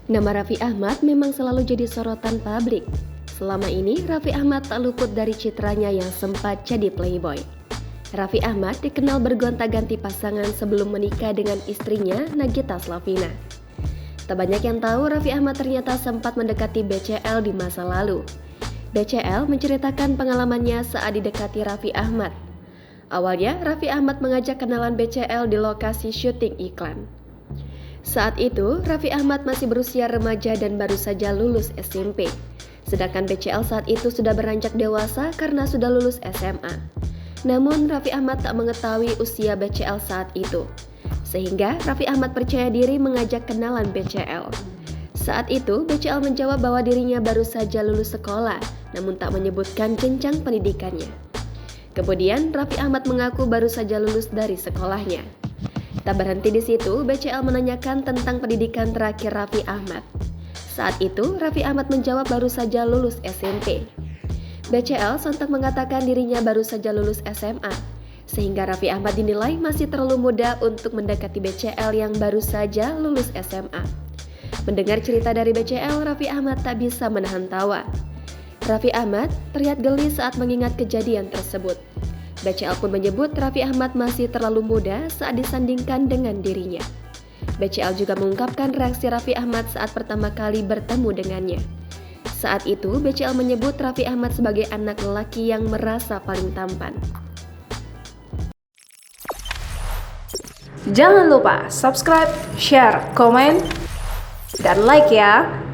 Nama Raffi Ahmad memang selalu jadi sorotan publik. Selama ini, Raffi Ahmad tak luput dari citranya yang sempat jadi playboy. Raffi Ahmad dikenal bergonta-ganti pasangan sebelum menikah dengan istrinya, Nagita Slavina. Tak banyak yang tahu Raffi Ahmad ternyata sempat mendekati BCL di masa lalu. BCL menceritakan pengalamannya saat didekati Raffi Ahmad. Awalnya, Raffi Ahmad mengajak kenalan BCL di lokasi syuting iklan. Saat itu, Raffi Ahmad masih berusia remaja dan baru saja lulus SMP. Sedangkan BCL saat itu sudah beranjak dewasa karena sudah lulus SMA. Namun, Raffi Ahmad tak mengetahui usia BCL saat itu. Sehingga, Raffi Ahmad percaya diri mengajak kenalan BCL. Saat itu, BCL menjawab bahwa dirinya baru saja lulus sekolah, namun tak menyebutkan jenjang pendidikannya. Kemudian, Raffi Ahmad mengaku baru saja lulus dari sekolahnya. Tak berhenti di situ, BCL menanyakan tentang pendidikan terakhir Raffi Ahmad. Saat itu, Raffi Ahmad menjawab baru saja lulus SMP. BCL sontak mengatakan dirinya baru saja lulus SMA, sehingga Raffi Ahmad dinilai masih terlalu muda untuk mendekati BCL yang baru saja lulus SMA. Mendengar cerita dari BCL, Raffi Ahmad tak bisa menahan tawa. Raffi Ahmad terlihat geli saat mengingat kejadian tersebut. BCL pun menyebut Raffi Ahmad masih terlalu muda saat disandingkan dengan dirinya. BCL juga mengungkapkan reaksi Raffi Ahmad saat pertama kali bertemu dengannya. Saat itu, BCL menyebut Raffi Ahmad sebagai anak lelaki yang merasa paling tampan. Jangan lupa subscribe, share, komen, dan like ya!